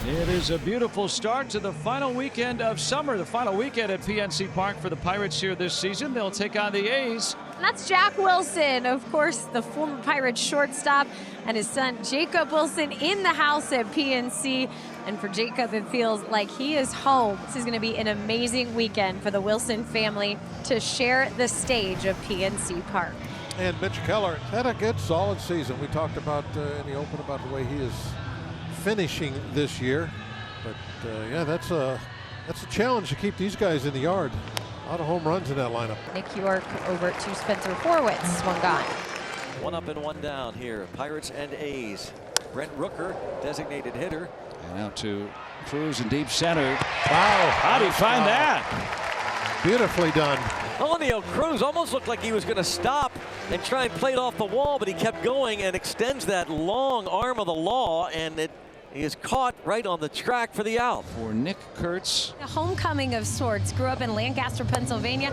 It is a beautiful start to the final weekend of summer, the final weekend at PNC Park for the Pirates here this season. They'll take on the A's. And that's Jack Wilson, of course, the former Pirates shortstop, and his son Jacob Wilson in the house at PNC. And for Jacob, it feels like he is home. This is going to be an amazing weekend for the Wilson family to share the stage of PNC Park. And Mitch Keller had a good, solid season. We talked about in the open about the way he is finishing this year, but yeah, that's a challenge to keep these guys in the yard. A lot of home runs in that lineup. Nick York over to Spencer Horwitz, one gone. One up and one down here, Pirates and A's. Brent Rooker, designated hitter. And out to Cruz in deep center. Wow, how'd he find that? Beautifully done. Oneil Cruz almost looked like he was going to stop and try and play it off the wall, but he kept going and extends that long arm of the law, and he is caught right on the track for the out. For Nick Kurtz. A homecoming of sorts. Grew up in Lancaster, Pennsylvania.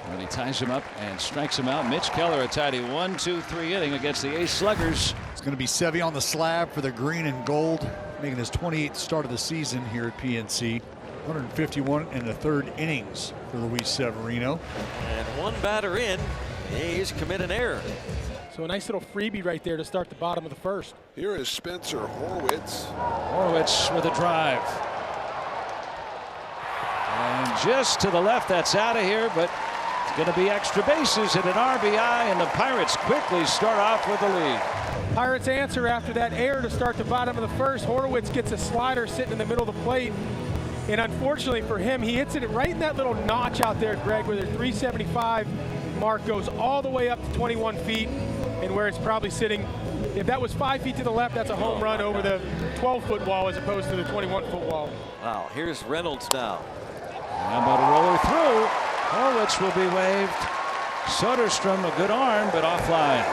And he ties him up and strikes him out. Mitch Keller, a tidy 1-2-3 inning against the Ace Sluggers. It's going to be Sevy on the slab for the green and gold, making his 28th start of the season here at PNC. 151 in the third innings for Luis Severino. And one batter in, the A's commit an error. So a nice little freebie right there to start the bottom of the first. Here is Spencer Horwitz. Horwitz with a drive. And just to the left, that's out of here, but it's going to be extra bases and an RBI, and the Pirates quickly start off with the lead. Pirates answer after that error to start the bottom of the first. Horwitz gets a slider sitting in the middle of the plate. And unfortunately for him, he hits it right in that little notch out there, Greg, where the 375 mark goes all the way up to 21 feet, and where it's probably sitting. If that was 5 feet to the left, that's a home run over the 12-foot wall as opposed to the 21-foot wall. Wow, here's Reynolds now. How about a roller through? Horwitz will be waved. Soderstrom, a good arm, but offline.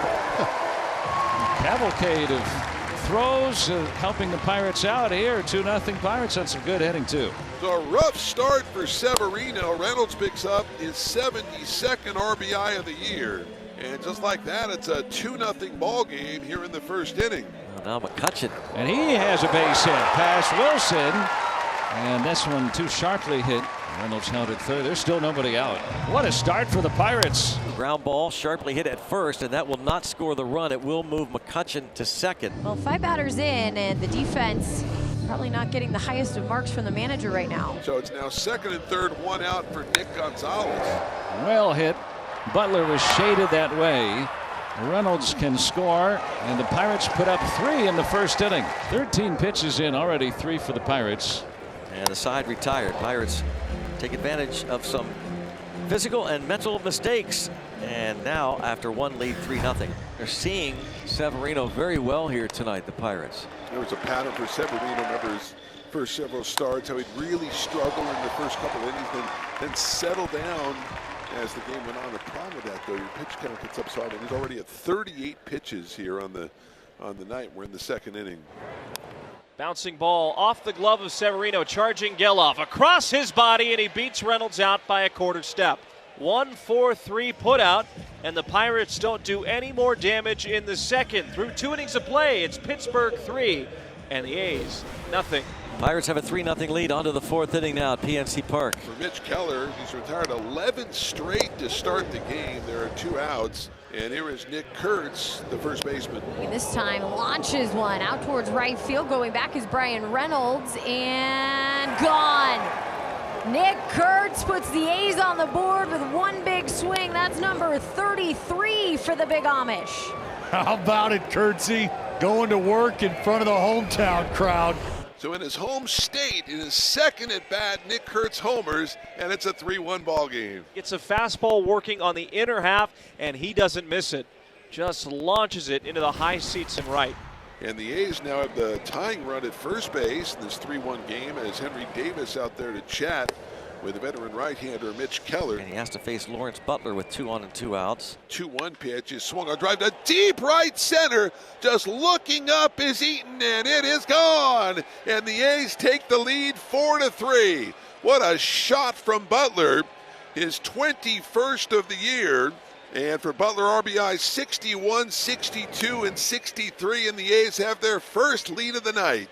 Cavalcade of throws helping the Pirates out here. 2-0 Pirates on some good hitting too. So a rough start for Severino. Reynolds picks up his 72nd RBI of the year. And just like that, it's a 2-0 ball game here in the first inning. Now McCutchen. And he has a base hit past Wilson. And this one too sharply hit. Reynolds held it third. There's still nobody out. What a start for the Pirates. Ground ball sharply hit at first, and that will not score the run. It will move McCutchen to second. Well, 5 batters in, and the defense probably not getting the highest of marks from the manager right now. So it's now second and third, one out for Nick Gonzalez. Well hit. Butler was shaded that way. Reynolds can score, and the Pirates put up 3 in the first inning. 13 pitches in, already 3 for the Pirates. And the side retired. Pirates take advantage of some physical and mental mistakes. And now, after one lead, 3-0. They're seeing Severino very well here tonight, the Pirates. There was a pattern for Severino, remember his first several starts, how he'd really struggle in the first couple innings, then settle down as the game went on. The problem with that, though, your pitch count gets up side, and he's already at 38 pitches here on the night. We're in the second inning. Bouncing ball off the glove of Severino, charging Geloff across his body, and he beats Reynolds out by a quarter step. 1-4-3 put out, and the Pirates don't do any more damage in the second. Through 2 innings of play, it's Pittsburgh 3 and the A's nothing. Pirates have a 3-0 lead onto the 4th inning now at PNC Park. For Mitch Keller, he's retired 11 straight to start the game. There are 2 outs. And here is Nick Kurtz, the first baseman. And this time launches one out towards right field. Going back is Brian Reynolds, and gone. Nick Kurtz puts the A's on the board with one big swing. That's number 33 for the Big Amish. How about it, Kurtzy? Going to work in front of the hometown crowd. So in his home state, in his second at bat, Nick Kurtz homers, and it's a 3-1 ball game. It's a fastball working on the inner half, and he doesn't miss it. Just launches it into the high seats and right. And the A's now have the tying run at first base in this 3-1 game as Henry Davis out there to chat with the veteran right-hander Mitch Keller. And he has to face Lawrence Butler with 2 on and 2 outs. 2-1 pitch is swung on drive to deep right center. Just looking up is Eaton, and it is gone. And the A's take the lead 4-3. What a shot from Butler. His 21st of the year. And for Butler, RBI 61, 62, and 63. And the A's have their first lead of the night.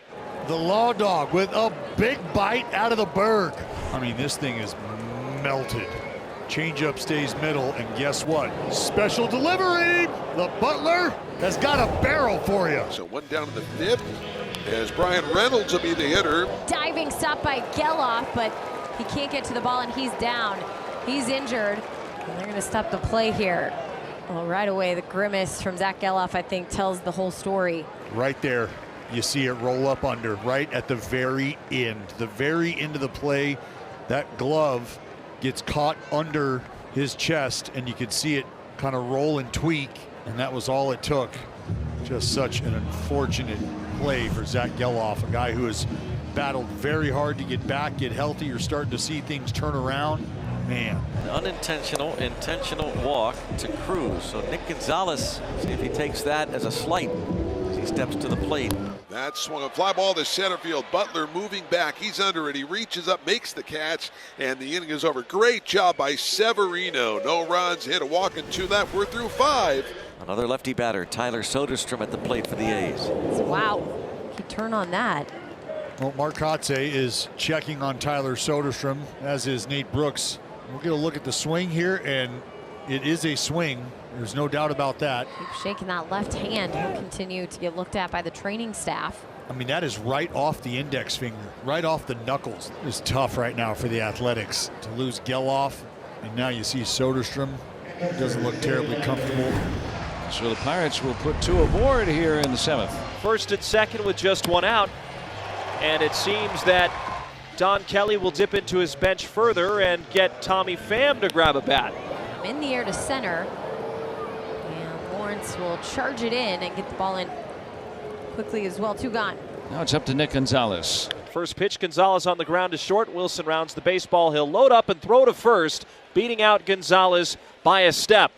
the Law Dog with a big bite out of the Berg. I mean, this thing is melted. Changeup stays middle, and guess what? Special delivery. The Butler has got a barrel for you. So one down in the fifth as Brian Reynolds will be the hitter. Diving stop by Geloff, but he can't get to the ball and he's down. He's injured. And they're going to stop the play here. Well, right away, the grimace from Zach Geloff, I think, tells the whole story. Right there, you see it roll up under, right at the very end. The very end of the play, that glove gets caught under his chest, and you could see it kind of roll and tweak, and that was all it took. Just such an unfortunate play for Zach Geloff, a guy who has battled very hard to get back, get healthy. You're starting to see things turn around. Man. Unintentional, intentional walk to Cruz. So Nick Gonzalez, see if he takes that as a slight as he steps to the plate. That swung a fly ball to center field. Butler moving back. He's under it. He reaches up, makes the catch, and the inning is over. Great job by Severino. No runs, hit a walk and 2 left. We're through 5. Another lefty batter, Tyler Soderstrom at the plate for the A's. Wow, he turned on that. Well, Mark Kotze is checking on Tyler Soderstrom, as is Nate Brooks. We'll get a look at the swing here, and it is a swing. There's no doubt about that. Keep shaking that left hand. He'll continue to get looked at by the training staff. I mean, that is right off the index finger, right off the knuckles. It's tough right now for the Athletics to lose Geloff, and now you see Soderstrom. Doesn't look terribly comfortable. So the Pirates will put 2 aboard here in the 7th. First and second with just 1 out. And it seems that Don Kelly will dip into his bench further and get Tommy Pham to grab a bat. In the air to center. And Lawrence will charge it in and get the ball in quickly as well. 2 gone. Now it's up to Nick Gonzalez. First pitch, Gonzalez on the ground is short. Wilson rounds the baseball. He'll load up and throw to first, beating out Gonzalez by a step.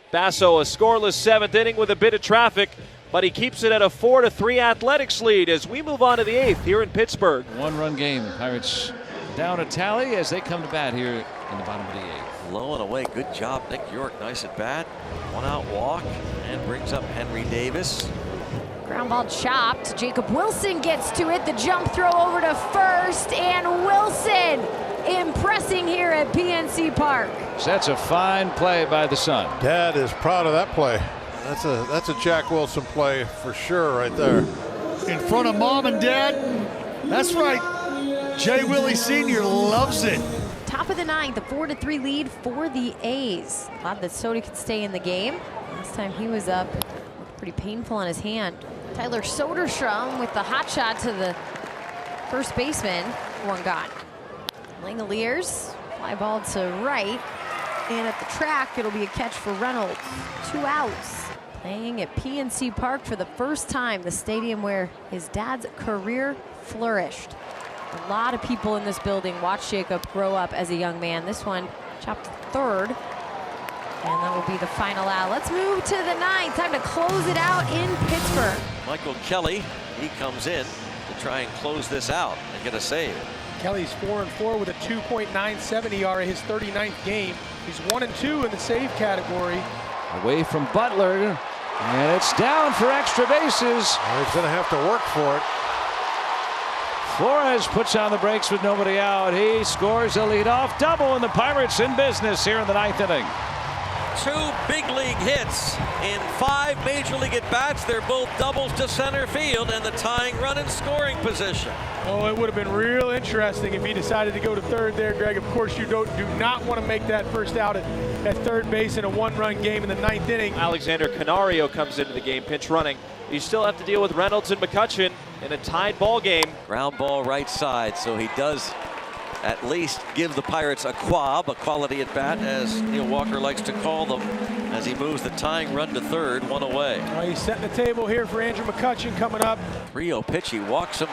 Basso, a scoreless 7th inning with a bit of traffic, but he keeps it at a 4-3 Athletics lead as we move on to the 8th here in Pittsburgh. 1-run game. Pirates down a tally as they come to bat here in the bottom of the 8th. Low and away. Good job, Nick York. Nice at bat. 1 out walk and brings up Henry Davis. Ground ball chopped. Jacob Wilson gets to it. The jump throw over to first, and Wilson impressing here at PNC Park. So that's a fine play by the son. Dad is proud of that play. That's a Jack Wilson play for sure right there. In front of Mom and Dad. That's right. Jay Willie Sr. loves it. Top of the 9th, a 4-3 lead for the A's. Glad that Soto could stay in the game. Last time he was up, looked pretty painful on his hand. Tyler Soderstrom with the hot shot to the first baseman. 1 gone. Langoliers, fly ball to right. And at the track, it'll be a catch for Reynolds. 2 outs. Playing at PNC Park for the first time, the stadium where his dad's career flourished. A lot of people in this building watched Jacob grow up as a young man. This one chopped to third, and that will be the final out. Let's move to the 9th. Time to close it out in Pittsburgh. Michael Kelly, he comes in to try and close this out and get a save. Kelly's 4-4 with a 2.97 ERA, his 39th game. He's 1-2 in the save category. Away from Butler, and it's down for extra bases. Well, he's going to have to work for it. Flores puts on the brakes with nobody out. He scores a leadoff double, and the Pirates in business here in the 9th inning. 2 big league hits in 5 major league at-bats. They're both doubles to center field and the tying run in scoring position. Oh, it would have been real interesting if he decided to go to third there, Greg. Of course, you do not want to make that first out at third base in a 1-run game in the 9th inning. Alexander Canario comes into the game, pinch running. You still have to deal with Reynolds and McCutchen in a tied ball game. Ground ball right side, so he does at least give the Pirates a quality at bat, as Neil Walker likes to call them, as he moves the tying run to third, 1 away. He's setting the table here for Andrew McCutchen coming up. 3-0 pitch. He walks him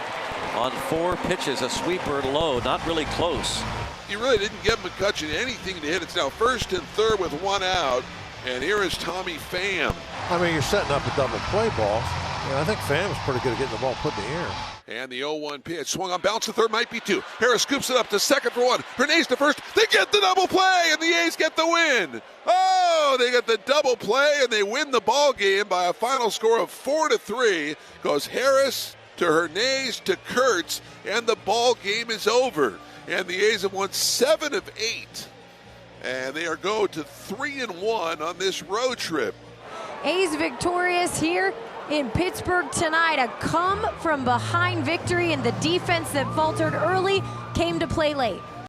on 4 pitches, a sweeper low, not really close. You really didn't give McCutchen anything to hit. It's now first and third with 1 out. And here is Tommy Pham. I mean, you're setting up a double play ball. Yeah, I think Pham's pretty good at getting the ball put in the air. And the 0-1 pitch swung on, bounce to third, might be 2. Harris scoops it up to second for 1. Hernandez to first. They get the double play, and the A's get the win. Oh, they get the double play, and they win the ball game by a final score of 4-3. Goes Harris to Hernandez to Kurtz, and the ball game is over. And the A's have won 7 of 8. And they are going to 3-1 on this road trip. A's victorious here in Pittsburgh tonight. A come from behind victory, and the defense that faltered early came to play late.